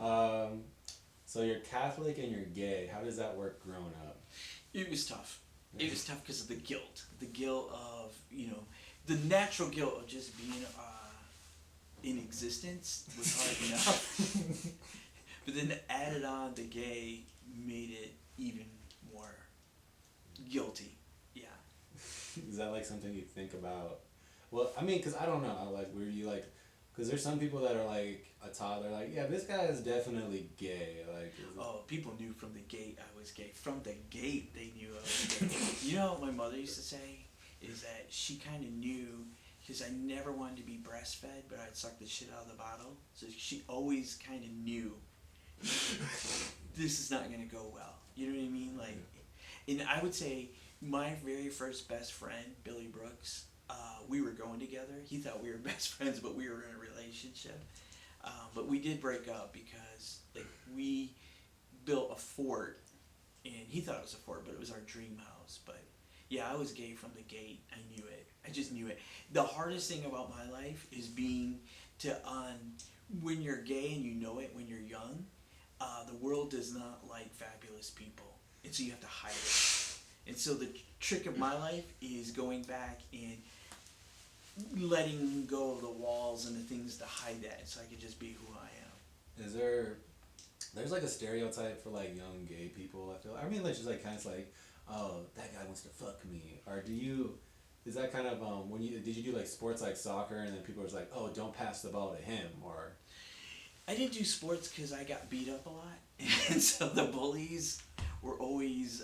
um, so you're Catholic and you're gay. How does that work growing up? It was tough. It was tough because of the guilt of the natural guilt of just being in existence was hard enough. But then added on the gay made it even more guilty. Yeah. Is that like something you think about? Well, I mean, because I don't know. Like, were you like, because there's some people that are like a toddler, like, yeah, this guy is definitely gay. Like, Oh, people knew from the gate I was gay. From the gate, they knew I was gay. You know what my mother used to say is that she kind of knew because I never wanted to be breastfed, but I'd suck the shit out of the bottle. So she always kind of knew this is not gonna go well. You know what I mean? Like, and I would say my very first best friend, Billy Brooks, we were going together. He thought we were best friends, but we were in a relationship. But we did break up because like we built a fort, and he thought it was a fort, but it was our dream house. But yeah, I was gay from the gate. I knew it. I just knew it. The hardest thing about my life is being to on when you're gay and you know it when you're young. The world does not like fabulous people, and so you have to hide it. And so the trick of my life is going back and letting go of the walls and the things to hide that, so I can just be who I am. is there, there's like a stereotype for like young gay people, I feel. I mean, like, just like kind of like, oh, that guy wants to fuck me. Or do you, is that kind of, when you, did you do like sports like soccer and then people was like, oh, don't pass the ball to him? Or, I didn't do sports because I got beat up a lot, and so the bullies were always.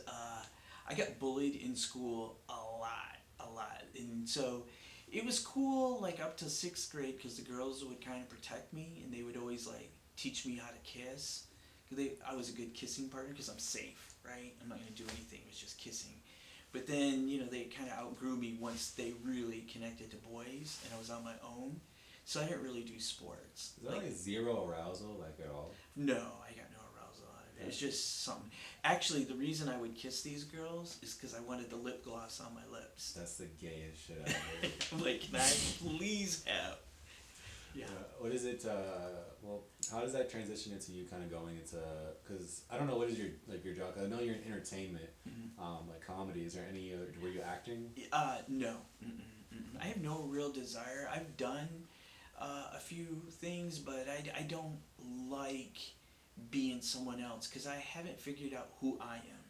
I got bullied in school a lot, and so it was cool like up to sixth grade because the girls would kind of protect me, and they would always like teach me how to kiss. Cause I was a good kissing partner because I'm safe, right? I'm not gonna do anything. It was just kissing. But then they kind of outgrew me once they really connected to boys, and I was on my own. So I didn't really do sports. is that like zero arousal, like at all? No, I got no arousal out of it. It's just something. Actually, the reason I would kiss these girls is because I wanted the lip gloss on my lips. That's the gayest shit ever. I'm like, can I please have? Yeah. What is it? Well, how does that transition into you kind of going into? Because I don't know what is your like your job. 'Cause I know you're in entertainment, like comedy. Is there any? Were you acting? No. I have no real desire. I've done a few things, but I don't like being someone else because I haven't figured out who I am.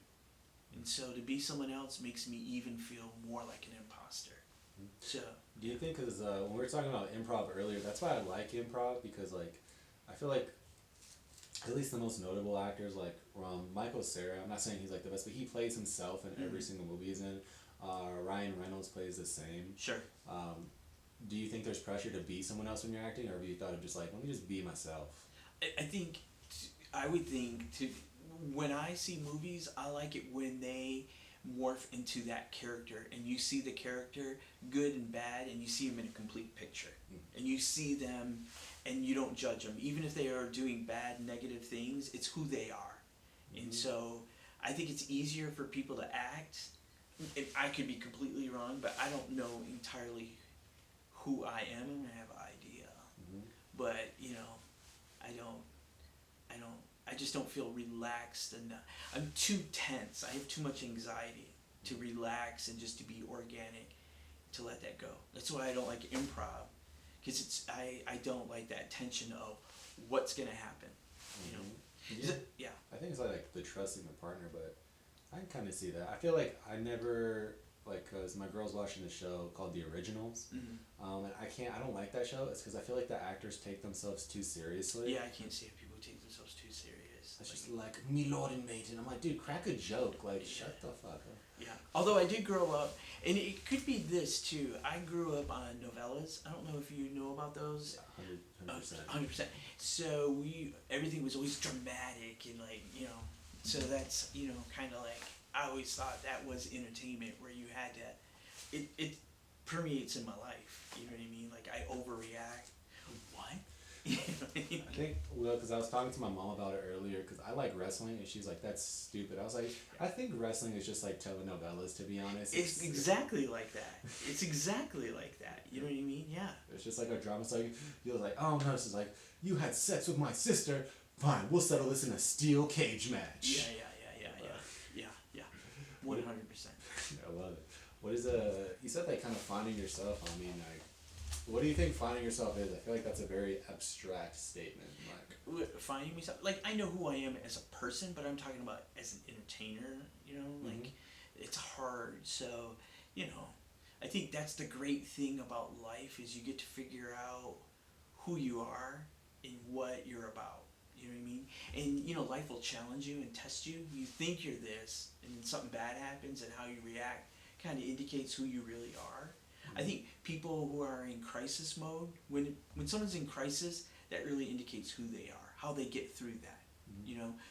And so to be someone else makes me even feel more like an imposter. So. Do you think, because when we were talking about improv earlier, that's why I like improv, because like I feel like at least the most notable actors, like Michael Cera, I'm not saying he's like the best, but he plays himself in every single movie he's in. Ryan Reynolds plays the same. Sure. Do you think there's pressure to be someone else when you're acting, or have you thought of just like, let me just be myself? I think I would think to when I see movies, I like it when they morph into that character and you see the character good and bad and you see them in a complete picture and you see them and you don't judge them even if they are doing bad negative things. It's who they are. And so I think it's easier for people to act, and I could be completely wrong, but I don't know entirely who I am, and I have an idea, but I just don't feel relaxed enough. I'm too tense. I have too much anxiety to relax and just to be organic, to let that go. That's why I don't like improv, because I don't like that tension of what's gonna happen. Yeah. I think it's like the trusting the partner, but I can kind of see that. I feel like I never like, cause my girl's watching a show called The Originals, and I don't like that show. It's because I feel like the actors take themselves too seriously. Yeah, I can't see if people take themselves too serious. It's just like, me lord and mate, and I'm like, dude, crack a joke, like, shut the fuck up. Yeah. Although I did grow up, and it could be this too. I grew up on novellas. I don't know if you know about those. 100%. 100%. So everything was always dramatic and like So that's kind of like I always thought that was entertainment where you had to. It permeates in my life. You know what I mean? Like I overreact. What? I think, well, because I was talking to my mom about it earlier, because I like wrestling, and she's like, that's stupid. I was like, I think wrestling is just like telenovelas, to be honest. It's exactly like that. It's exactly like that. You know what I mean? Yeah. It's just like a drama. It's like you're like, oh no, this is like you had sex with my sister. Fine, we'll settle this in a steel cage match. Yeah. 100%. I love it. What is you said like kind of finding yourself. I mean, like, what do you think finding yourself is? I feel like that's a very abstract statement. Like Finding myself, like I know who I am as a person, but I'm talking about as an entertainer. Like it's hard. So, I think that's the great thing about life is you get to figure out who you are and what you're about. You know what I mean? And life will challenge you and test you. You think you're this, and something bad happens, and how you react kind of indicates who you really are. I think people who are in crisis mode, when someone's in crisis, that really indicates who they are, how they get through that.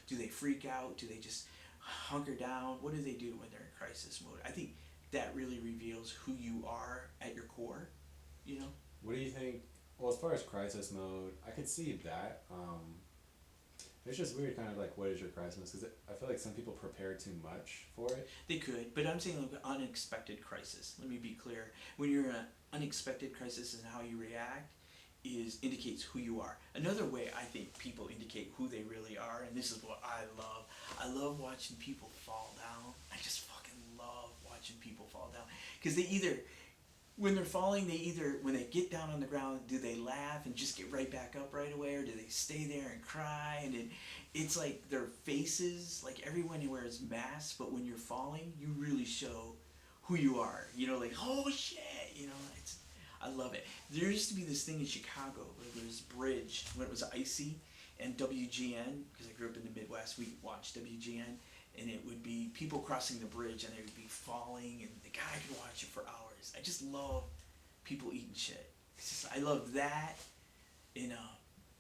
Do they freak out? Do they just hunker down? What do they do when they're in crisis mode? I think that really reveals who you are at your core. What do you think? Well, as far as crisis mode, I could see that. It's just weird, kind of like, what is your crisis? Because I feel like some people prepare too much for it. They could, but I'm saying like unexpected crisis. Let me be clear. When you're in an unexpected crisis and how you react indicates who you are. Another way I think people indicate who they really are, and this is what I love. I love watching people fall down. I just fucking love watching people fall down. Because when they're falling, when they get down on the ground, do they laugh and just get right back up right away, or do they stay there and cry? And it's like their faces, like everyone wears masks, but when you're falling, you really show who you are. Like, oh shit, I love it. There used to be this thing in Chicago where there was a bridge when it was icy, and WGN, because I grew up in the Midwest, we watched WGN, and it would be people crossing the bridge, and they would be falling, and the guy could watch it for hours. I just love people eating shit. I love that in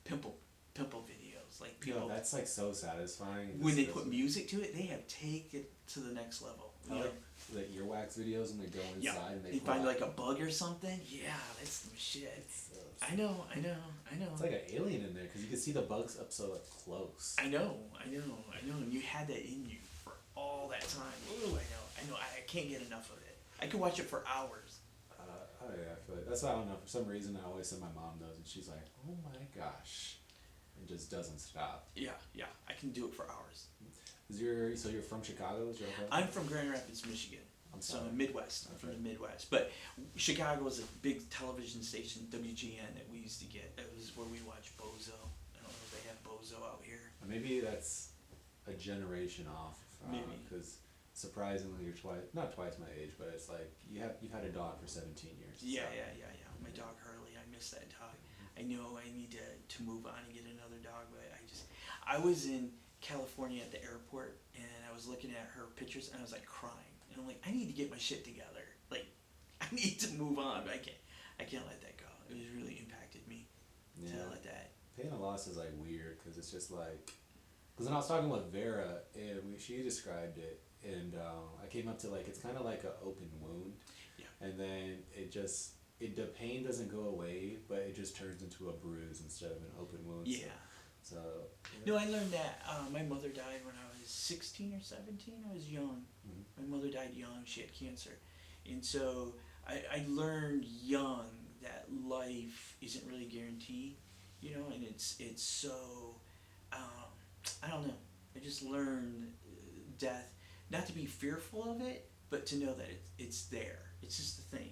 pimple videos. Like people. That's like so satisfying. When they put music to it, they have taken it to the next level. I like the earwax videos when they go inside and they find like a bug or something. Yeah, that's some shit. I know. It's like an alien in there because you can see the bugs up so close. I know. And you had that in you for all that time. Ooh, I know. I can't get enough of it. I could watch it for hours. I feel like that's why I don't know. For some reason, I always send my mom those, and she's like, "Oh my gosh," it just doesn't stop. Yeah. I can do it for hours. So you're from Chicago? I'm from Grand Rapids, Michigan. So I'm Midwest. I'm from the Midwest. But Chicago was a big television station, WGN, that we used to get. That was where we watched Bozo. I don't know if they have Bozo out here. Maybe that's a generation off. Maybe. Because surprisingly, you're not twice my age, but it's like you've had a dog for 17 years. Yeah. My dog Hurley, I miss that dog. I know I need to move on and get another dog, but I was in California at the airport, and I was looking at her pictures, and I was like crying. And I'm like, I need to get my shit together. Like, I need to move on. But I can't let that go. It was really impacted me to let that. Pain and loss is like weird because it's just like, because when I was talking with Vera, and she described it, and I came up to like it's kind of like an open wound. Yeah. And then the pain doesn't go away, but it just turns into a bruise instead of an open wound. Yeah. So. No, I learned that my mother died when I was 16 or 17. I was young. Mm-hmm. My mother died young. She had cancer. And so I learned young that life isn't really guaranteed, and it's so, I don't know. I just learned death, not to be fearful of it, but to know that it's there. It's just a thing,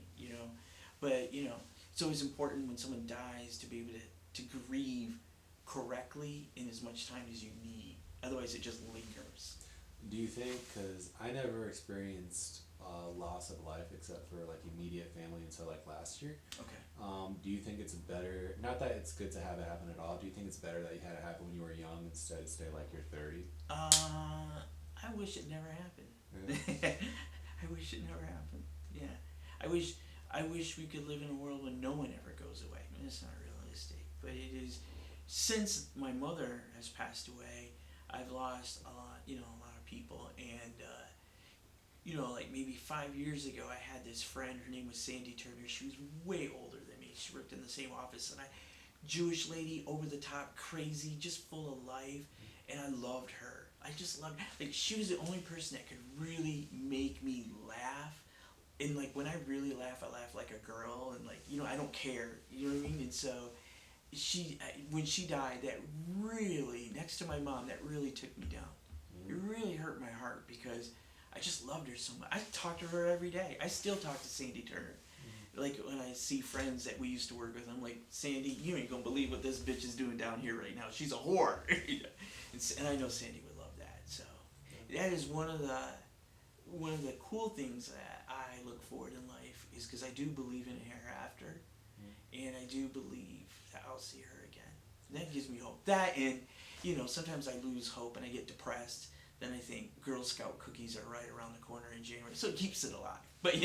But, it's always important when someone dies to be able to grieve correctly in as much time as you need. Otherwise, it just lingers. Do you think, because I never experienced loss of life except for like immediate family until like last year. Okay. Do you think it's better, not that it's good to have it happen at all, do you think it's better that you had it happen when you were young instead of stay like you're 30? I wish it never happened. Yeah. I wish it never happened. Yeah. I wish we could live in a world where no one ever goes away. I mean, it's not realistic, but it is. Since my mother has passed away, I've lost a lot of people, and like maybe 5 years ago, I had this friend. Her name was Sandy Turner. She was way older than me. She worked in the same office, and Jewish lady, over the top, crazy, just full of life, and I loved her. I just loved her. Like, she was the only person that could really make me laugh and like when I really laugh, I laugh like a girl, and like I don't care. You know what I mean? And so when she died, that really, next to my mom, that really took me down. It really hurt my heart because I just loved her so much. I talk to her every day. I still talk to Sandy Turner. Like when I see friends that we used to work with, I'm like, Sandy, you ain't gonna believe what this bitch is doing down here right now. She's a whore. And I know Sandy would love that. So that is one of the cool things that I look forward in life is because I do believe in a hereafter, and I do believe that I'll see her again. And that gives me hope. That and sometimes I lose hope and I get depressed. Then I think Girl Scout cookies are right around the corner in January, so it keeps it alive. But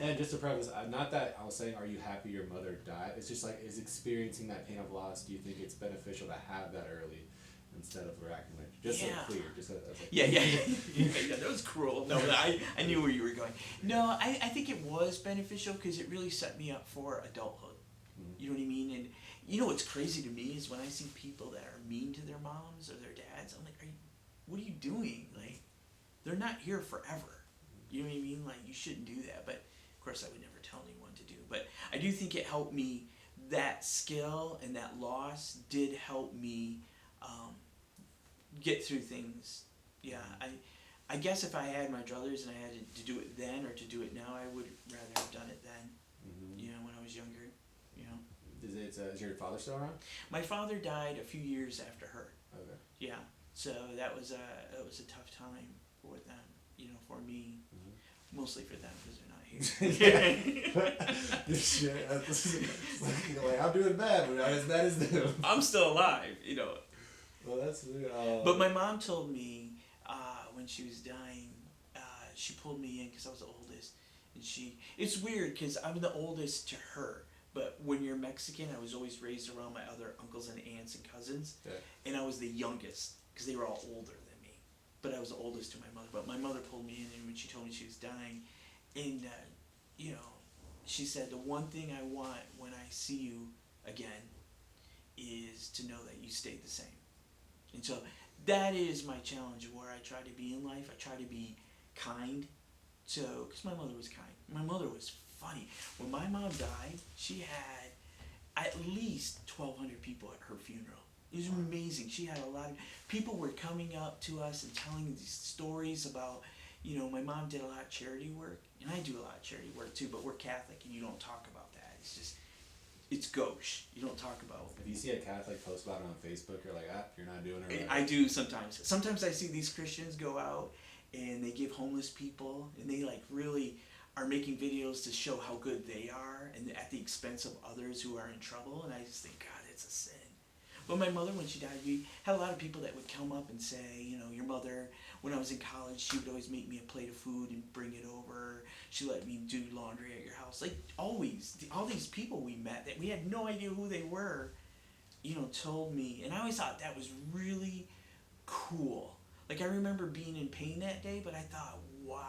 And just to preface, not that I was saying, are you happy your mother died? It's just like, is experiencing that pain of loss, do you think it's beneficial to have that early instead of reacting like, just so clear, just so, okay. Yeah, that was cruel. No, I knew where you were going. No, I think it was beneficial because it really set me up for adulthood. You know what I mean? And what's crazy to me is when I see people that are mean to their moms or their dads, I'm like, what are you doing? Like, they're not here forever. You know what I mean? Like, you shouldn't do that. But, of course, I would never tell anyone to do. But I do think it helped me. That skill and that loss did help me get through things. Yeah, I guess if I had my druthers and I had to do it then or to do it now, I would rather have done it then, when I was younger, Is your father still around? My father died a few years after her. Okay. Yeah, so that was a tough time for them, for me, mostly for them because they're not here. This shit, like, I'm doing bad, but not as bad as them. I'm still alive, Well, that's But my mom told me when she was dying, she pulled me in because I was the oldest, and it's weird because I'm the oldest to her. But when you're Mexican, I was always raised around my other uncles and aunts and cousins, and I was the youngest because they were all older than me. But I was the oldest to my mother. But my mother pulled me in, and when she told me she was dying, and she said the one thing I want when I see you again is to know that you stayed the same. And so that is my challenge of where I try to be in life. I try to be kind. So, because my mother was kind. My mother was funny. When my mom died, she had at least 1,200 people at her funeral. It was amazing. She had a lot of people were coming up to us and telling these stories about, my mom did a lot of charity work, and I do a lot of charity work too, but we're Catholic and you don't talk about that. It's gauche. You don't talk about it. If you see a Catholic post about it on Facebook, you're like, you're not doing it right. I do sometimes. Sometimes I see these Christians go out and they give homeless people, and they like really are making videos to show how good they are, and at the expense of others who are in trouble. And I just think, God, it's a sin. But my mother, when she died, we had a lot of people that would come up and say, your mother, when I was in college, she would always make me a plate of food and bring it over. She let me do laundry at your house. Like, always, all these people we met that we had no idea who they were, told me. And I always thought that was really cool. Like, I remember being in pain that day, but I thought, wow,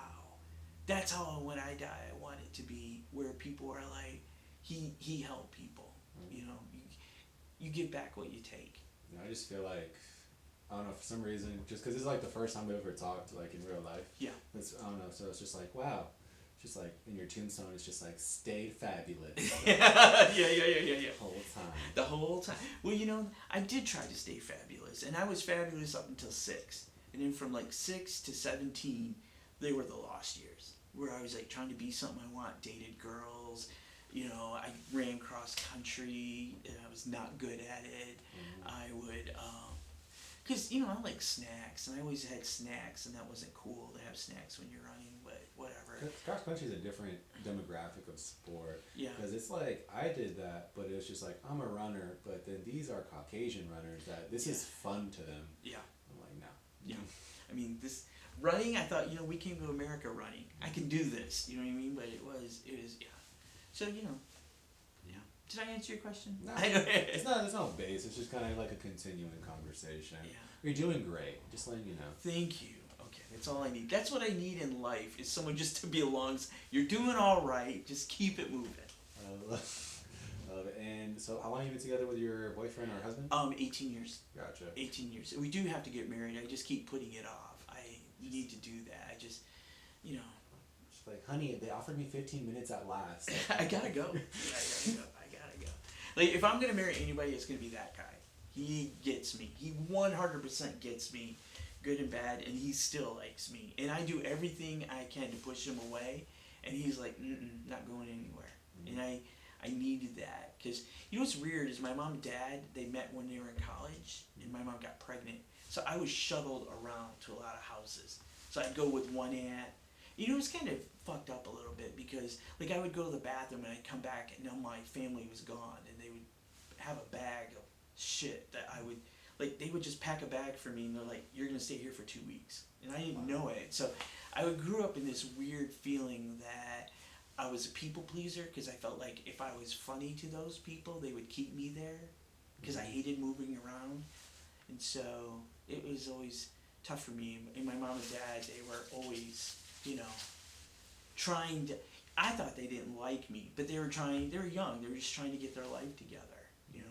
that's how when I die, I want it to be where people are like, he helped people, you give back what you take. I just feel like, I don't know, for some reason, just because this is like the first time we ever talked, like in real life. Yeah. I don't know, so it's just like, wow. Just like in your tombstone, it's just like, stayed fabulous. Yeah. The whole time. The whole time. Well, I did try to stay fabulous, and I was fabulous up until 6. And then from like 6 to 17, they were the lost years, where I was like trying to be something I want, dated girls, I ran cross country, and I was not good at it. I would, because, I like snacks, and I always had snacks, and that wasn't cool to have snacks when you're running, but whatever. Cross country is a different demographic of sport. Yeah. Because it's like, I did that, but it was just like, I'm a runner, but then these are Caucasian runners that this is fun to them. Yeah. I'm like, no. Yeah. I mean, this running, I thought, we came to America running. I can do this, you know what I mean? But it was, yeah. So, yeah. Did I answer your question? No, it's not base. It's just kind of like a continuing conversation. Yeah. You're doing great. Just letting you know. Thank you. Okay, that's all I need. That's what I need in life, is someone just to be along. You're doing all right. Just keep it moving. Love it. And so, how long have you been together with your boyfriend or husband? 18 years. Gotcha. 18 years. We do have to get married. I just keep putting it off. I need to do that. I just, like, honey, they offered me 15 minutes at last. I gotta go. I gotta go. Like, if I'm gonna marry anybody, it's gonna be that guy. He gets me. He 100% gets me, good and bad, and he still likes me. And I do everything I can to push him away, and he's like, not going anywhere. And I needed that, because you know what's weird is my mom and dad, they met when they were in college, and my mom got pregnant. So I was shuttled around to a lot of houses. So I'd go with one aunt. You know, it was kind of fucked up a little bit, because like I would go to the bathroom and I'd come back and now my family was gone, and they would have a bag of shit that I would, like, they would just pack a bag for me, and they're like, you're gonna stay here for 2 weeks. And I didn't know it. So I grew up in this weird feeling that I was a people pleaser, because I felt like if I was funny to those people, they would keep me there, because I hated moving around. And so it was always tough for me. And my mom and dad, they were always, you know, trying to, I thought they didn't like me, but they were young, they were just trying to get their life together, you know.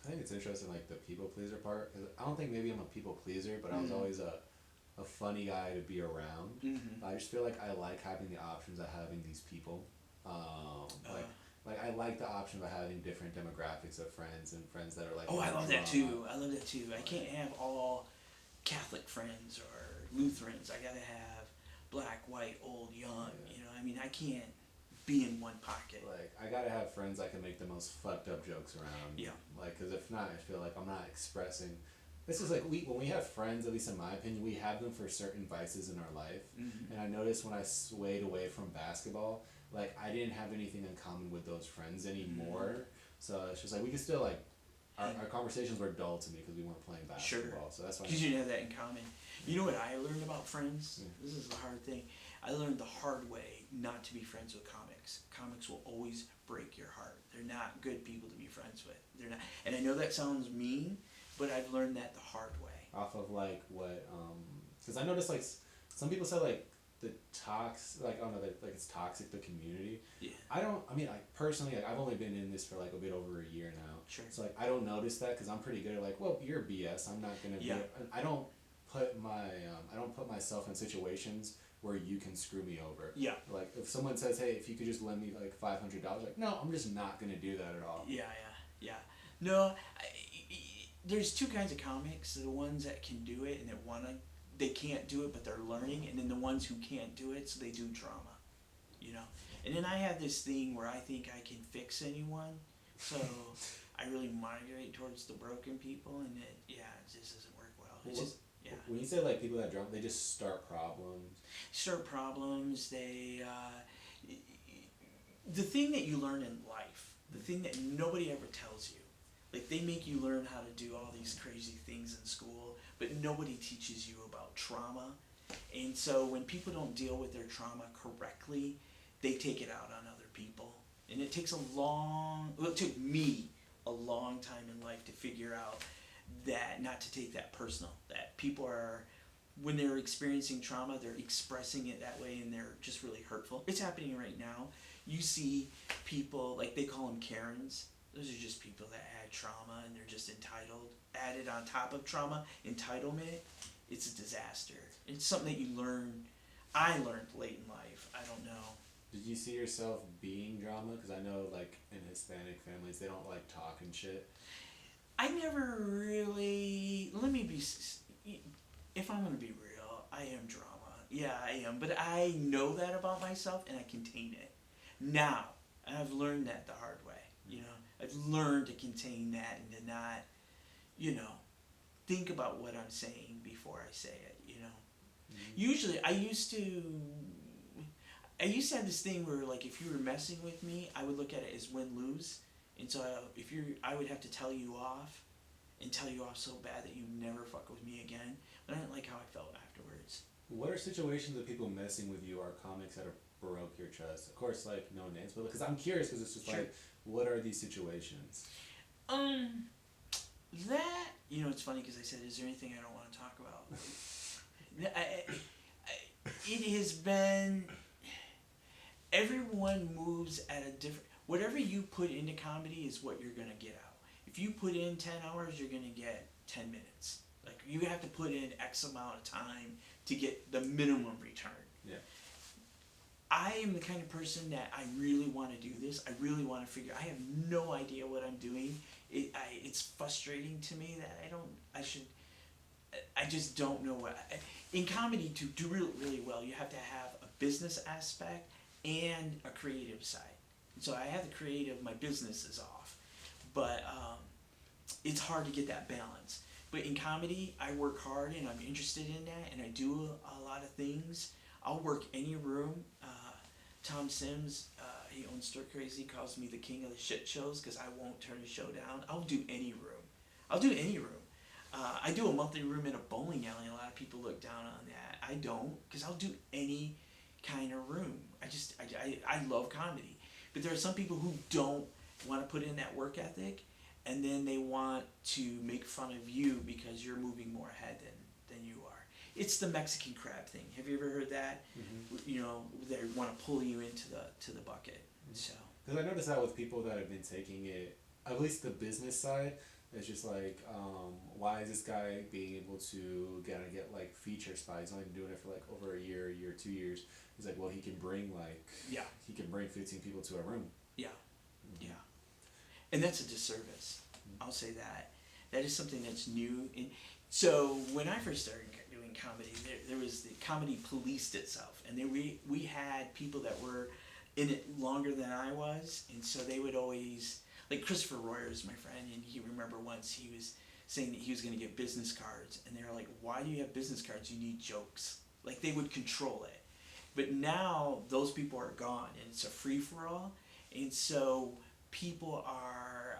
I think it's interesting, like, the people pleaser part, 'cause I don't think maybe I'm a people pleaser, but I was always a funny guy to be around. I just feel like I like having the options of having these people. Like I like the option of having different demographics of friends, and friends that are like. Oh, I love that too. I can't have all Catholic friends or Lutherans. I gotta have black, white, old, young. Yeah. You know, I mean, I can't be in one pocket. Like, I gotta have friends I can make the most fucked up jokes around. Yeah. Like, cause if not, I feel like I'm not expressing. This is like when we have friends, at least in my opinion, we have them for certain vices in our life. And I noticed when I swayed away from basketball, like, I didn't have anything in common with those friends anymore. So it's just like we could still, like, our conversations were dull to me because we weren't playing basketball. So that's why. Because you didn't have that in common. You know what I learned about friends? This is the hard thing. I learned the hard way not to be friends with comics. Comics will always break your heart. They're not good people to be friends with. They're not. And I know that sounds mean, but I've learned that the hard way. Off of, like, what, because I noticed, like, some people say, like, like, I don't know, like, it's toxic, the community. Yeah. I mean, like, personally, like, I've only been in this for, like, a bit over a year now. Sure. So, like, I don't notice that, because I'm pretty good at, like, well, you're BS, I'm not gonna be, I don't put myself in situations where you can screw me over. Yeah. Like, if someone says, hey, if you could just lend me, like, $500, like, no, I'm just not gonna do that at all. Yeah. No, there's two kinds of comics. The ones that can do it and they can't do it, but they're learning, and then the ones who can't do it, so they do drama, you know. And then I have this thing where I think I can fix anyone, so I really migrate towards the broken people, and it just doesn't work well. It's just When you say, like, people that drama, they just start problems. The thing that you learn in life, the thing that nobody ever tells you. Like, they make you learn how to do all these crazy things in school, but nobody teaches you about trauma. And so when people don't deal with their trauma correctly, they take it out on other people. And it takes it took me a long time in life to figure out that not to take that personal. That people are, when they're experiencing trauma, they're expressing it that way, and they're just really hurtful. It's happening right now. You see people, like, they call them Karens. Those are just people that had trauma and they're just entitled. Added on top of trauma, entitlement, it's a disaster. It's something that I learned late in life. I don't know. Did you see yourself being drama? Because I know, like, in Hispanic families, they don't like talk and shit. I never really, if I'm going to be real, I am drama. Yeah, I am. But I know that about myself, and I contain it. Now, I've learned that the hard way, you know. I've learned to contain that and to not, you know, think about what I'm saying before I say it, you know. Usually, I used to have this thing where, like, if you were messing with me, I would look at it as win-lose. And so I would have to tell you off so bad that you never fuck with me again. But I didn't like how I felt afterwards. What are situations of people messing with you, or comics that have broke your trust? Of course, like, no names, but because I'm curious, because it's just like, what are these situations? That, you know, it's funny because I said, is there anything I don't want to talk about? It has been, everyone moves at a different, whatever you put into comedy is what you're going to get out. If you put in 10 hours, you're going to get 10 minutes. Like, you have to put in X amount of time to get the minimum return. Yeah. I am the kind of person that I really want to do this. I really want to figure. I have no idea what I'm doing. It's frustrating to me that I just don't know what. In comedy, to do really well, you have to have a business aspect and a creative side. So I have the creative. My business is off, but it's hard to get that balance. But in comedy, I work hard and I'm interested in that, and I do a lot of things. I'll work any room. Tom Sims, he owns Stir Crazy, calls me the king of the shit shows because I won't turn a show down. I'll do any room. I'll do any room. I do a monthly room in a bowling alley. A lot of people look down on that. I don't, because I'll do any kind of room. I love comedy. But there are some people who don't want to put in that work ethic, and then they want to make fun of you because you're moving more ahead than you are. It's the Mexican crab thing. Have you ever heard that? Mm-hmm. You know, they want to pull you into the bucket. Mm-hmm. So. Because I noticed that with people that have been taking it, at least the business side, it's just like, why is this guy being able to get like feature spots? He's only been doing it for like over a year, 2 years. He's like, well, he can bring he can bring 15 people to a room. Yeah, mm-hmm. Yeah, and that's a disservice. Mm-hmm. I'll say that. That is something that's new. So when I first started doing comedy, there was the comedy policed itself, and we had people that were in it longer than I was, and so they would always, like Christopher Royer is my friend, and he remember once he was saying that he was going to get business cards, and they were like, why do you have business cards? You need jokes. Like, they would control it. But now those people are gone, and it's a free-for-all, and so people are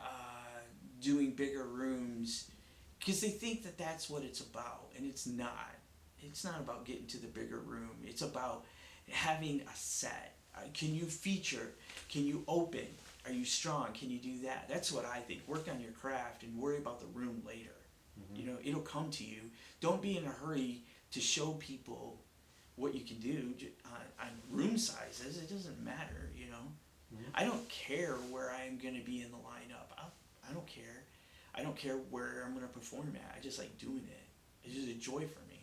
doing bigger rooms because they think that that's what it's about, and it's not. It's not about getting to the bigger room. It's about having a set. Can you feature? Can you open? Are you strong? Can you do that? That's what I think. Work on your craft and worry about the room later. Mm-hmm. You know, it'll come to you. Don't be in a hurry to show people what you can do on room sizes. It doesn't matter, you know. Mm-hmm. I don't care where I'm going to be in the lineup. I don't care. I don't care where I'm going to perform at. I just like doing it. It's just a joy for me.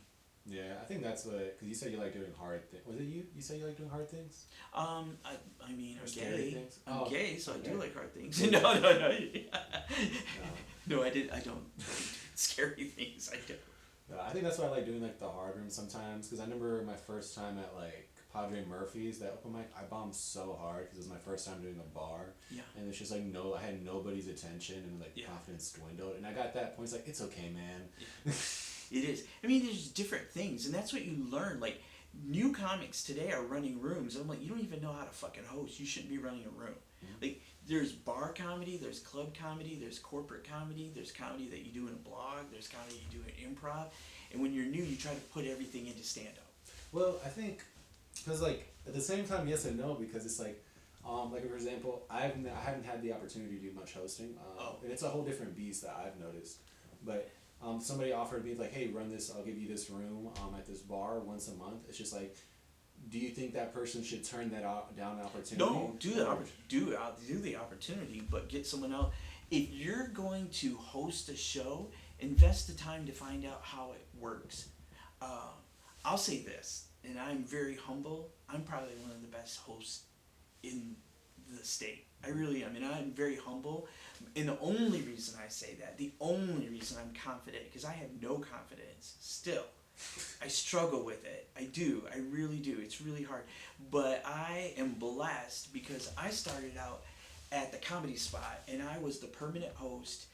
Yeah, I think that's what, because you said you like doing hard things. Was it you? You said you like doing hard things? I mean, I'm gay. I'm gay, so okay. I do like hard things. No. No, I don't scary things. I don't. I think that's why I like doing like the hard rooms sometimes, because I remember my first time at like Padre Murphy's, that open mic, I bombed so hard because it was my first time doing a bar. Yeah. And it's just like, I had nobody's attention, and like confidence dwindled. And I got that point, it's like, it's okay, man. Yeah. It is. I mean, there's different things, and that's what you learn. Like, new comics today are running rooms. I'm like, you don't even know how to fucking host. You shouldn't be running a room. Mm-hmm. Like, there's bar comedy, there's club comedy, there's corporate comedy, there's comedy that you do in a blog, there's comedy you do in improv. And when you're new, you try to put everything into stand-up. Well, I think, because like, at the same time, yes and no, because it's like for example, I haven't had the opportunity to do much hosting, and it's a whole different beast that I've noticed. But somebody offered me like, hey, run this, I'll give you this room at this bar once a month. It's just like, do you think that person should turn that down the opportunity? No, do the opportunity, but get someone else. If you're going to host a show, invest the time to find out how it works. I'll say this, and I'm very humble. I'm probably one of the best hosts in the state. I really am, and I'm very humble. And the only reason I say that, the only reason I'm confident, because I have no confidence still. I struggle with it. I do. I really do. It's really hard. But I am blessed because I started out at the Comedy Spot, and I was the permanent host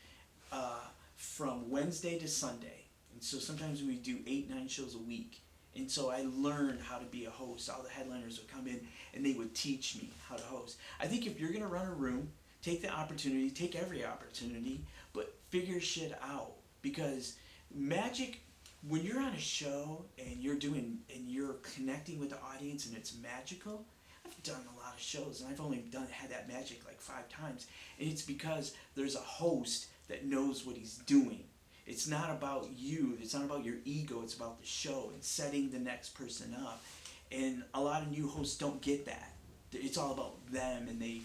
from Wednesday to Sunday. And so sometimes we do 8-9 shows a week. And so I learned how to be a host. All the headliners would come in, and they would teach me how to host. I think if you're going to run a room, take the opportunity, take every opportunity, but figure shit out. Because magic, when you're on a show and you're connecting with the audience and it's magical, I've done a lot of shows and I've only had that magic like 5 times. And it's because there's a host that knows what he's doing. It's not about you, it's not about your ego, it's about the show and setting the next person up. And a lot of new hosts don't get that. It's all about them, and they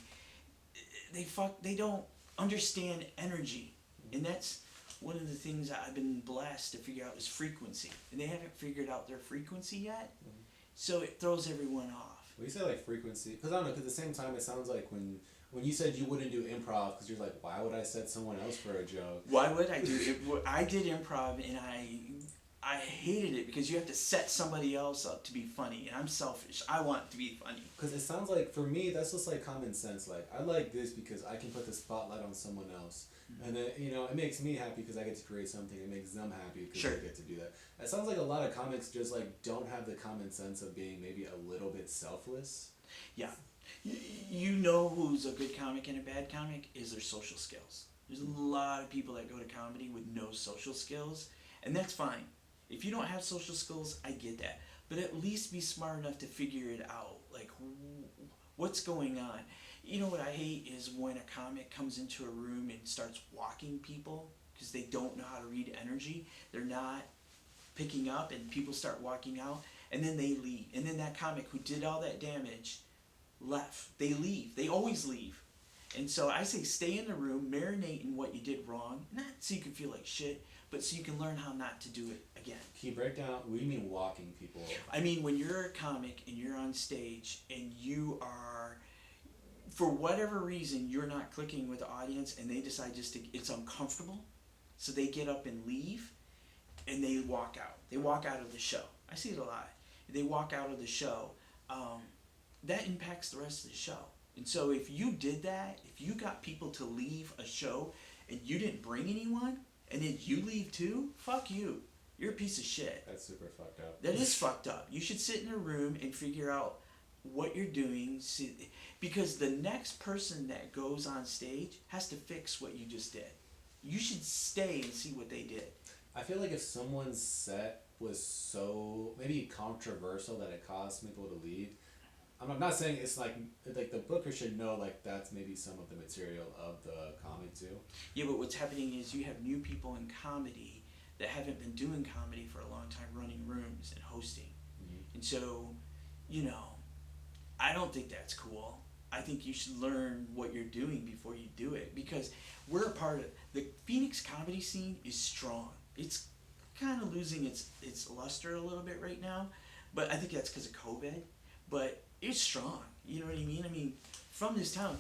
don't understand energy. And that's one of the things that I've been blessed to figure out is frequency. And they haven't figured out their frequency yet. Mm-hmm. So it throws everyone off. When you say like frequency, because I don't know, because at the same time it sounds like when you said you wouldn't do improv because you're like, why would I set someone else for a joke? Why would I do it? I did improv and I hated it because you have to set somebody else up to be funny, and I'm selfish. I want to be funny. Because it sounds like, for me, that's just like common sense. Like, I like this because I can put the spotlight on someone else. And then, you know, it makes me happy because I get to create something. It makes them happy because Sure. they get to do that. It sounds like a lot of comics just like don't have the common sense of being maybe a little bit selfless. Yeah. You know who's a good comic and a bad comic is their social skills. There's a lot of people that go to comedy with no social skills, and that's fine. If you don't have social skills, I get that. But at least be smart enough to figure it out. Like, what's going on? You know what I hate is when a comic comes into a room and starts walking people because they don't know how to read energy. They're not picking up, and people start walking out, and then they leave. And then that comic who did all that damage left. They leave. They always leave. And so I say stay in the room, marinate in what you did wrong, not so you can feel like shit, but so you can learn how not to do it again. Can you break down, what do you mean walking people? I mean, when you're a comic and you're on stage and you are, for whatever reason, you're not clicking with the audience and they decide just to, it's uncomfortable, so they get up and leave and they walk out. They walk out of the show. I see it a lot. They walk out of the show. That impacts the rest of the show. And so if you did that, if you got people to leave a show and you didn't bring anyone, and then you leave too, fuck you. You're a piece of shit. That's super fucked up. That is fucked up. You should sit in a room and figure out what you're doing, because the next person that goes on stage has to fix what you just did. You should stay and see what they did. I feel like if someone's set was so maybe controversial that it caused people to leave, I'm not saying it's like the booker should know like that's maybe some of the material of the comic too. Yeah, but what's happening is you have new people in comedy that haven't been doing comedy for a long time, running rooms and hosting. Mm-hmm. And so, you know, I don't think that's cool. I think you should learn what you're doing before you do it, because we're a part of the Phoenix comedy scene is strong. It's kind of losing its luster a little bit right now, but I think that's because of COVID. But it's strong. You know what I mean? I mean, from this town,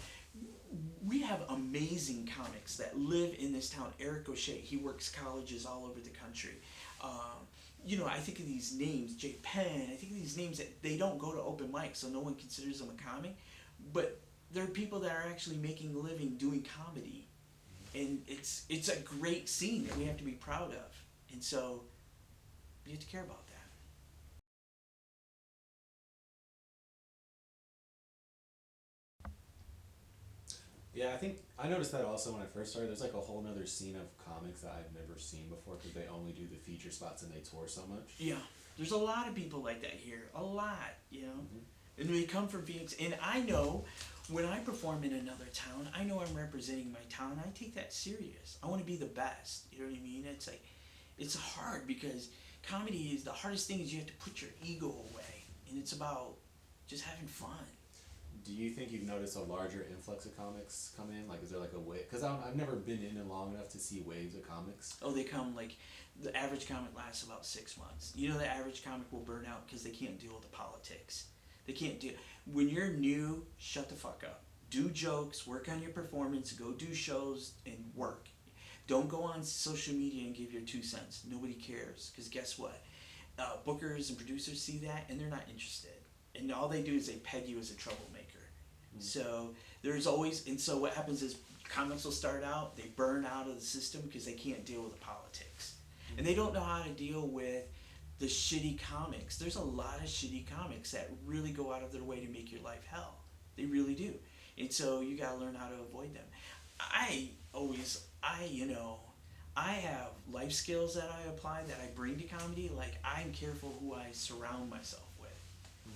we have amazing comics that live in this town. Eric O'Shea, he works colleges all over the country. You know, I think of these names, Jay Penn, I think of these names that they don't go to open mic, so no one considers them a comic. But they're people that are actually making a living doing comedy. And it's a great scene that we have to be proud of. And so, you have to care about that. Yeah, I think I noticed that also when I first started. There's like a whole nother scene of comics that I've never seen before because they only do the feature spots and they tour so much. Yeah, there's a lot of people like that here. A lot, you know. Mm-hmm. And they come from Phoenix. And I know when I perform in another town, I know I'm representing my town. I take that serious. I want to be the best. You know what I mean? It's like, it's hard because comedy is the hardest thing is you have to put your ego away. And it's about just having fun. Do you think you've noticed a larger influx of comics come in? Like, is there like a wave? Because I've never been in it long enough to see waves of comics. Oh, they come like, the average comic lasts about 6 months. You know the average comic will burn out because they can't deal with the politics. They can't do, when you're new, shut the fuck up. Do jokes, work on your performance, go do shows and work. Don't go on social media and give your 2 cents. Nobody cares, because guess what? Bookers and producers see that and they're not interested. And all they do is they peg you as a troublemaker. Mm-hmm. So there's always, and so what happens is comics will start out, they burn out of the system because they can't deal with the politics. Mm-hmm. And they don't know how to deal with the shitty comics. There's a lot of shitty comics that really go out of their way to make your life hell. They really do. And so you gotta learn how to avoid them. I have life skills that I apply that I bring to comedy. Like, I'm careful who I surround myself with,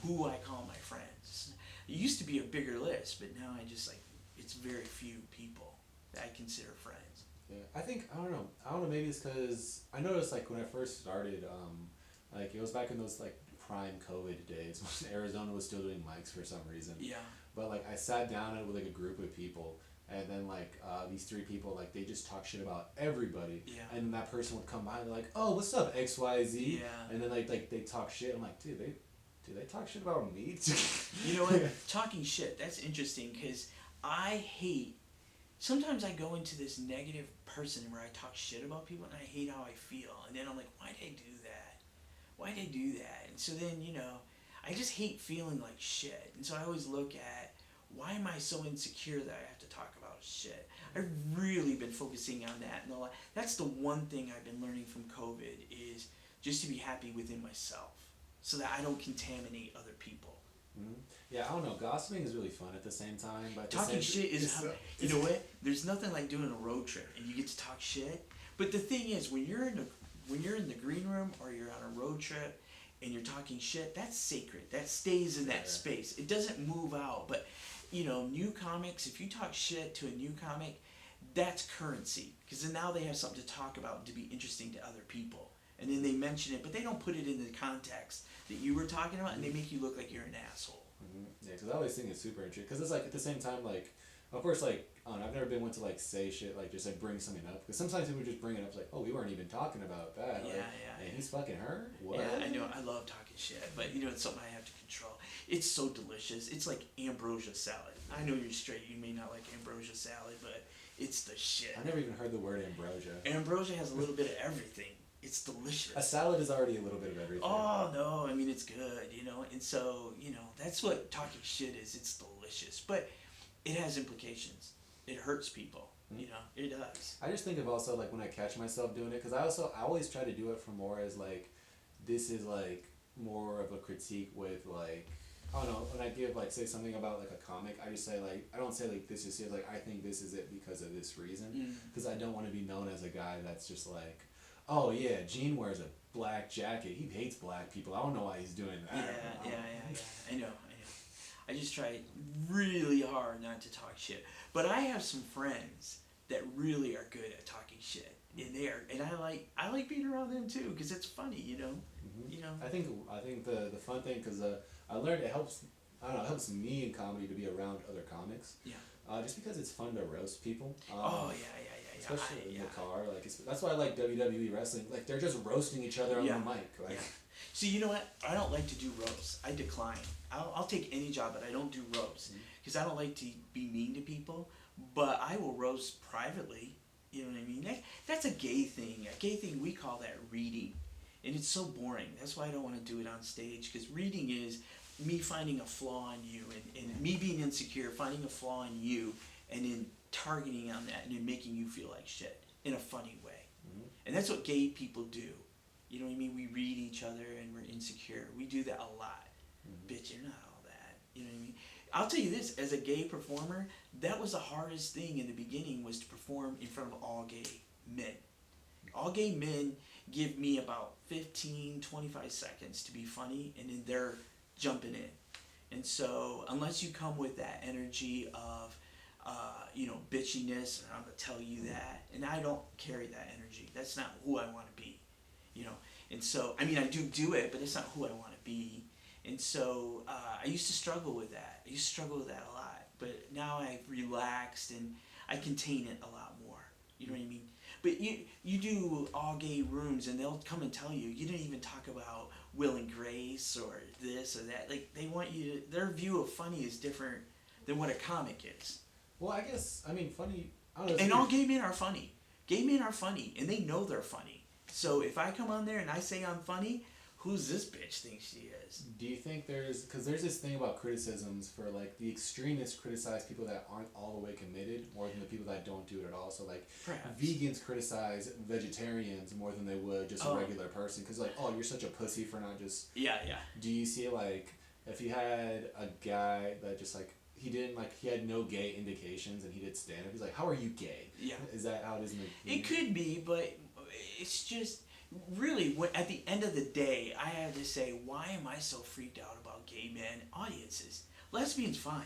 who I call my friends. It used to be a bigger list, but now it's very few people that I consider friends. Yeah, I don't know, maybe it's because I noticed like when I first started, like it was back in those like prime COVID days when Arizona was still doing mics for some reason. Yeah. But like I sat down with like a group of people, and then like these 3 people, like they just talk shit about everybody. Yeah. And that person would come by and they're like, oh, what's up, XYZ? Yeah. And then like they talk shit. I'm like, dude, Do they talk shit about me? You know what? Talking shit, that's interesting because I hate. Sometimes I go into this negative person where I talk shit about people and I hate how I feel. And then I'm like, why did I do that? Why did I do that? And so then, I just hate feeling like shit. And so I always look at, why am I so insecure that I have to talk about shit? I've really been focusing on that. And that's the one thing I've been learning from COVID is just to be happy within myself so that I don't contaminate other people. Mm-hmm. Yeah, I don't know. Gossiping is really fun at the same time, but talking shit is you know what? There's nothing like doing a road trip and you get to talk shit. But the thing is, when you're in the green room or you're on a road trip and you're talking shit, that's sacred. That stays in that space. It doesn't move out. But new comics, if you talk shit to a new comic, that's currency because then now they have something to talk about to be interesting to other people. And then they mention it, but they don't put it in the context that you were talking about, and they make you look like you're an asshole. Mm-hmm. Yeah, because I always think it's super interesting. Because it's like, at the same time, like, of course, like, I don't know, I've never been one to, like, say shit, like, just, like, bring something up. Because sometimes people just bring it up, like, oh, we weren't even talking about that. Yeah, like, and he's fucking her? What? Yeah, I know. I love talking shit, but, it's something I have to control. It's so delicious. It's like ambrosia salad. I know you're straight. You may not like ambrosia salad, but it's the shit. I never even heard the word ambrosia. Ambrosia has a little bit of everything. It's delicious. A salad is already a little bit of everything. Oh, no. I mean, it's good, And so, that's what talking shit is. It's delicious. But it has implications. It hurts people. It does. I just think of also, like, when I catch myself doing it, because I always try to do it from more as, like, this is, like, more of a critique with, like, I don't know, when I give, like, say something about, like, a comic, I just say, like, I don't say, like, this is it, like, I think this is it because of this reason. Because I don't want to be known as a guy that's just, like, oh, yeah, Gene wears a black jacket. He hates black people. I don't know why he's doing that. Yeah. I know. I just try really hard not to talk shit. But I have some friends that really are good at talking shit. And I like being around them too because it's funny, Mm-hmm. I think the fun thing, because I learned it helps me in comedy to be around other comics. Yeah. Just because it's fun to roast people. Yeah. Especially in the car, like that's why I like WWE wrestling. Like they're just roasting each other on the mic. Like, yeah. See, you know what? I don't like to do roasts. I decline. I'll take any job, but I don't do roasts because I don't like to be mean to people. But I will roast privately. You know what I mean? That's a gay thing. A gay thing, we call that reading, and it's so boring. That's why I don't want to do it on stage because reading is me finding a flaw in you and me being insecure, finding a flaw in you, and then targeting on that and then making you feel like shit in a funny way. And that's what gay people do. You know what I mean? We read each other and we're insecure. We do that a lot. Bitch, you're not all that. You know what I mean? I'll tell you this, as a gay performer, that was the hardest thing in the beginning was to perform in front of all gay men. All gay men give me about 15, 25 seconds to be funny and then they're jumping in. And so unless you come with that energy of bitchiness, and I'm going to tell you that. And I don't carry that energy. That's not who I want to be, And so, I mean, I do it, but it's not who I want to be. And so I used to struggle with that. I used to struggle with that a lot. But now I've relaxed and I contain it a lot more. You know what I mean? But you do all gay rooms and they'll come and tell you didn't even talk about Will and Grace or this or that. Like, they want you to, their view of funny is different than what a comic is. Well, I guess, funny, I don't know. And all gay men are funny. Gay men are funny, and they know they're funny. So if I come on there and I say I'm funny, who's this bitch think she is? Do you think because there's this thing about criticisms for, like, the extremists criticize people that aren't all the way committed more than the people that don't do it at all. So, like, perhaps vegans criticize vegetarians more than they would just a regular person. Because, like, oh, you're such a pussy for not just... Yeah. Do you see, like, if you had a guy that just, like, he had no gay indications and he did stand-up, he's like, how are you gay? Yeah. Is that how it is in the... It could be, but it's just... Really, at the end of the day, I have to say, why am I so freaked out about gay men audiences? Lesbians, fine.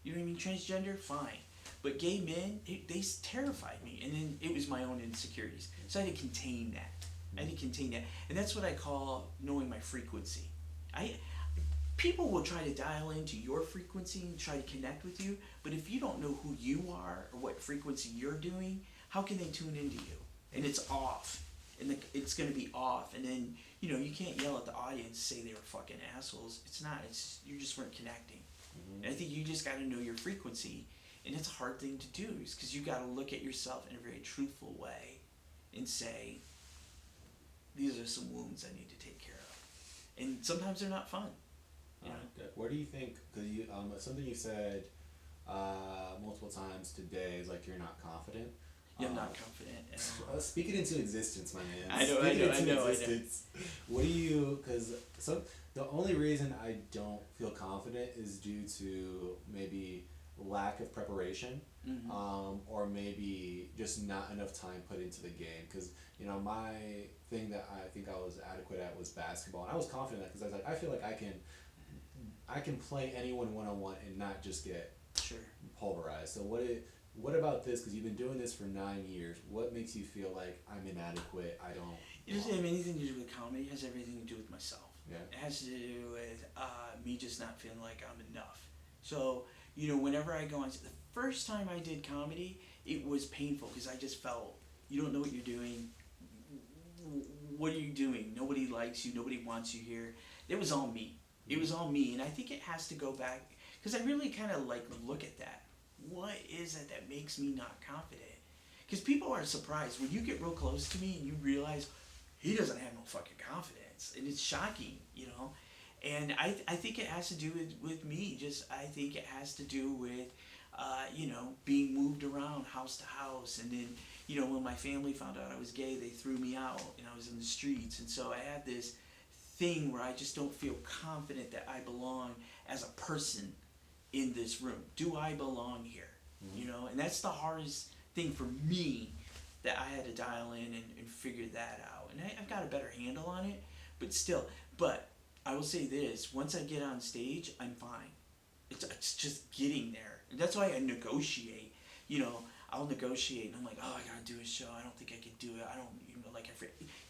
You know what I mean? Transgender, fine. But gay men, they terrified me. And then it was my own insecurities. So I had to contain that. And that's what I call knowing my frequency. People will try to dial into your frequency and try to connect with you. But if you don't know who you are or what frequency you're doing, how can they tune into you? And it's off. and it's gonna be off, and then you can't yell at the audience and say they were fucking assholes. It's not. It's you just weren't connecting. Mm-hmm. And I think you just got to know your frequency, and it's a hard thing to do, because you got to look at yourself in a very truthful way, and say, these are some wounds I need to take care of, and sometimes they're not fun. Where do you think? Because something you said multiple times today is like you're not confident. I'm not confident at all. Speak it into existence, my man. I know. What do you? Because the only reason I don't feel confident is due to maybe lack of preparation, or maybe just not enough time put into the game. Because my thing that I think I was adequate at was basketball, and I was confident that because I was like, I feel like I can play anyone one-on-one and not just get pulverized. So what about this? Because you've been doing this for 9 years. What makes you feel like I'm inadequate? I don't. It doesn't have anything to do with comedy. It has everything to do with myself. Yeah. It has to do with me just not feeling like I'm enough. So whenever I go on, the first time I did comedy, it was painful because I just felt you don't know what you're doing. What are you doing? Nobody likes you. Nobody wants you here. It was all me. It was all me, and I think it has to go back because I really kind of look at that. What is it that makes me not confident? Because people are surprised when you get real close to me and you realize he doesn't have no fucking confidence, and it's shocking, And I think it has to do with me. I think it has to do with being moved around house to house, and then when my family found out I was gay, they threw me out, and I was in the streets, and so I had this thing where I just don't feel confident that I belong as a person in this room. Do I belong here? And that's the hardest thing for me that I had to dial in and figure that out. And I've got a better handle on it, but still. But I will say this, once I get on stage, I'm fine. It's just getting there. And that's why I negotiate. I'll negotiate, and I'm like, oh, I gotta do a show. I don't think I can do it. I don't,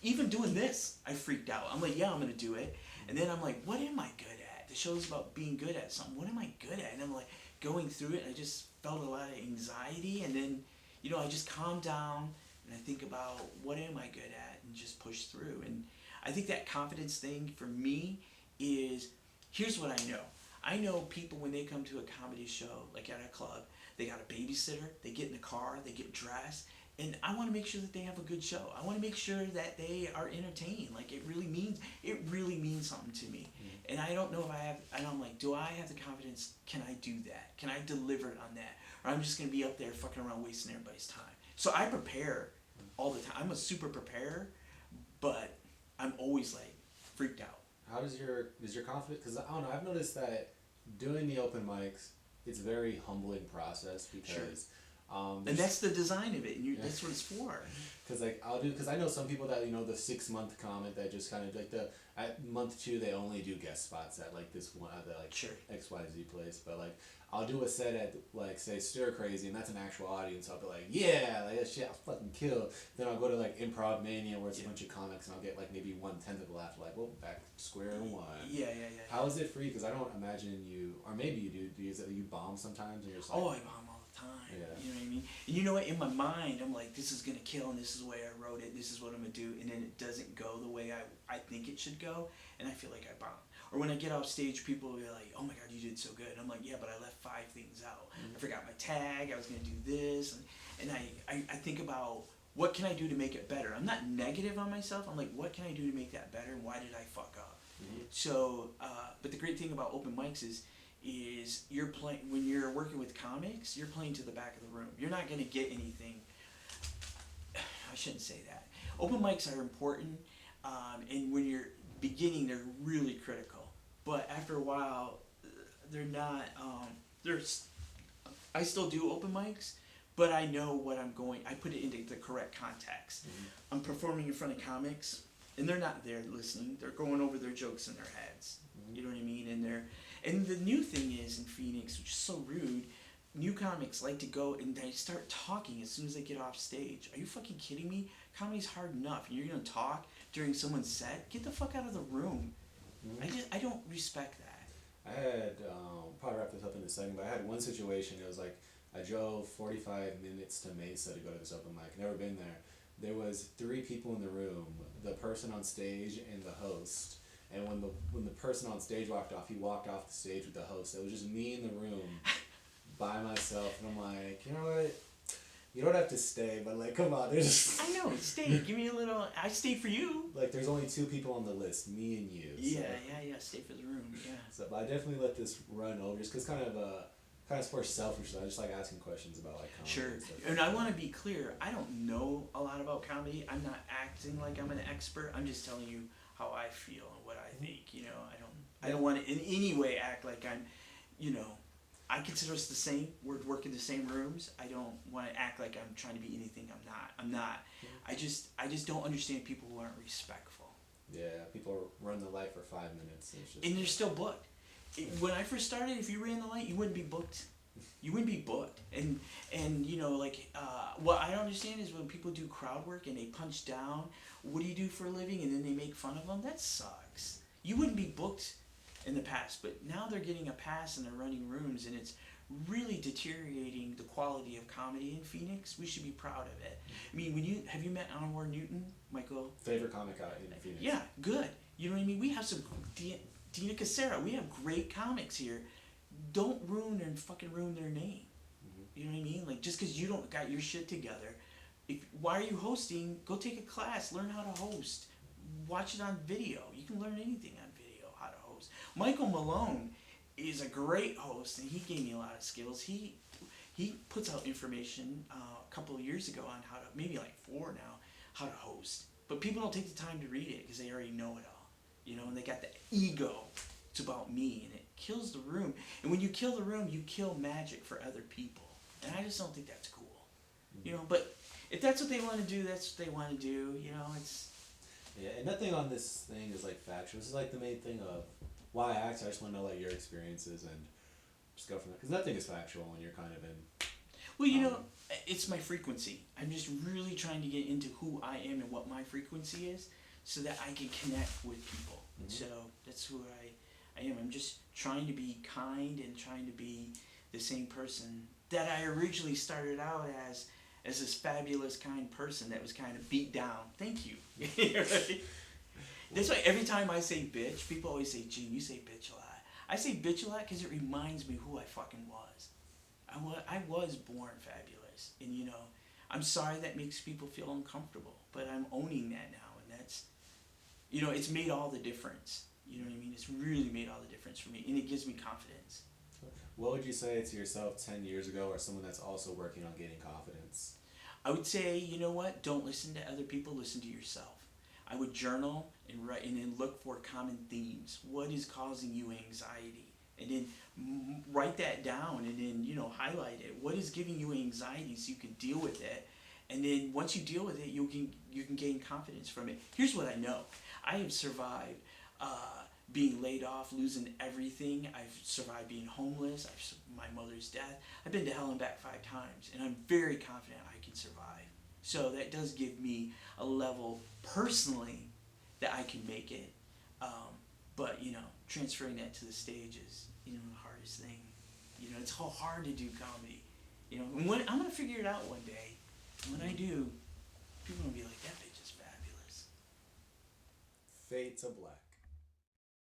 even doing this, I freaked out. I'm like, yeah, I'm gonna do it. And then I'm like, what am I good at? The show's about being good at something. What am I good at? And I'm like going through it, and I just felt a lot of anxiety. And then, I just calm down, and I think about what am I good at, and just push through. And I think that confidence thing for me is, here's what I know. I know people when they come to a comedy show, like at a club, they got a babysitter, they get in the car, they get dressed, and I want to make sure that they have a good show. I want to make sure that they are entertained. Like it really means something to me. And I don't know if I have, and I'm like, do I have the confidence? Can I do that? Can I deliver on that? Or I'm just going to be up there fucking around wasting everybody's time. So I prepare all the time. I'm a super preparer, but I'm always freaked out. How does your confidence? Because I don't know. I've noticed that doing the open mics, it's a very humbling process because. And that's the design of it, and that's what it's for. Because I know some people that the 6 month comment that just kind of at month 2 they only do guest spots at this one at the XYZ place, but I'll do a set at say Stir Crazy, and that's an actual audience. I'll be like, yeah, that shit, I'll fucking kill. Then I'll go to Improv Mania where it's a bunch of comics, and I'll get maybe 1/10 of the laugh. Well, back square one. Yeah. How is it for you? Because I don't imagine you, or maybe you do. Do you bomb sometimes, and you're just I bomb all the time. Yeah. You know what I mean? And you know what? In my mind, I'm like, this is gonna kill, and this is the way I wrote it. This is what I'm gonna do, and then it doesn't go the way I think it should go, and I feel like I bombed. Or when I get off stage, people will be like, oh my God, you did so good. And I'm like, yeah, but I left 5 things out. I forgot my tag, I was going to do this. And I think about, what can I do to make it better? I'm not negative on myself. I'm like, what can I do to make that better? And why did I fuck up? So, but the great thing about open mics is you're playing, when you're working with comics, you're playing to the back of the room. You're not going to get anything. I shouldn't say that. Open mics are important. And when you're beginning, they're really critical. But after a while, they're not. I still do open mics, but I know what I'm going. I put it into the correct context. I'm performing in front of comics, and they're not there listening. They're going over their jokes in their heads. You know what I mean? And the new thing is in Phoenix, which is so rude. New comics like to go and they start talking as soon as they get off stage. Are you fucking kidding me? Comedy's hard enough, and you're gonna talk during someone's set? Get the fuck out of the room. I don't respect that. I had, probably wrap this up in a second, but I had one situation. It was I drove 45 minutes to Mesa to go to this open mic. Never been there. there was 3 people in the room, the person on stage and the host. And when the person on stage walked off, he walked off the stage with the host. It was just me in the room by myself, and I'm like, you know what? You don't have to stay, but like, come on, there's. I know, stay. Give me a little. I stay for you. Like, there's only 2 people on the list, me and you. So. Yeah. Stay for the room. Yeah. So, but I definitely let this run over, just because kind of for selfishness. I just like asking questions about like comedy. Sure. And stuff. And I want to be clear. I don't know a lot about comedy. I'm not acting like I'm an expert. I'm just telling you how I feel and what I think. You know, I don't want to in any way act like I'm, you know. I consider us the same. We're working the same rooms. I don't want to act like I'm trying to be anything I'm not. I just don't understand people who aren't respectful. Yeah, people run the light for 5 minutes. And they're still booked. When I first started, if you ran the light, you wouldn't be booked. You wouldn't be booked. And you know, like, what I don't understand is when people do crowd work and they punch down, what do you do for a living? And then they make fun of them? That sucks. You wouldn't be booked in the past, but now they're getting a pass and they're running rooms, and it's really deteriorating the quality of comedy in Phoenix. We should be proud of it. I mean, have you met Anwar Newton, Michael? Favorite comic out in Phoenix. Yeah, good. You know what I mean? We have some Dina Casera. We have great comics here. Don't fucking ruin their name. Mm-hmm. You know what I mean? Like, just because you don't got your shit together, why are you hosting? Go take a class. Learn how to host. Watch it on video. You can learn anything on video. How to host. Michael Malone is a great host, and he gave me a lot of skills. He puts out information a couple of years ago on how to, maybe like 4 now, how to host. But people don't take the time to read it because they already know it all. You know, and they got the ego. It's about me, and it kills the room. And when you kill the room, you kill magic for other people. And I just don't think that's cool. You know, but if that's what they want to do, that's what they want to do. You know, it's... Yeah, and nothing on this thing is like factual. This is like the main thing of why I asked. I just want to know like your experiences and just go from there. Because nothing is factual when you're kind of in. Well, you know, it's my frequency. I'm just really trying to get into who I am and what my frequency is, so that I can connect with people. Mm-hmm. So that's who I am. I'm just trying to be kind and trying to be the same person that I originally started out as this fabulous, kind person that was kind of beat down. Thank you. Right? That's why every time I say bitch, people always say, Gene, you say bitch a lot. I say bitch a lot because it reminds me who I fucking was. I was born fabulous. And, you know, I'm sorry that makes people feel uncomfortable, but I'm owning that now. And that's, you know, it's made all the difference. You know what I mean? It's really made all the difference for me. And it gives me confidence. What would you say to yourself 10 years ago, or someone that's also working on gaining confidence? I would say, you know what? Don't listen to other people. Listen to yourself. I would journal and write, and then look for common themes. What is causing you anxiety? And then write that down, and then, you know, highlight it. What is giving you anxiety so you can deal with it? And then once you deal with it, you can gain confidence from it. Here's what I know. I have survived being laid off, losing everything. I've survived being homeless. My mother's death. I've been to hell and back 5 times, and I'm very confident I can survive. So that does give me a level personally that I can make it. But, you know, transferring that to the stage is, you know, the hardest thing. You know, it's so hard to do comedy. You know, and I'm going to figure it out one day. And when I do, people are going to be like, that bitch is fabulous. Fade to black.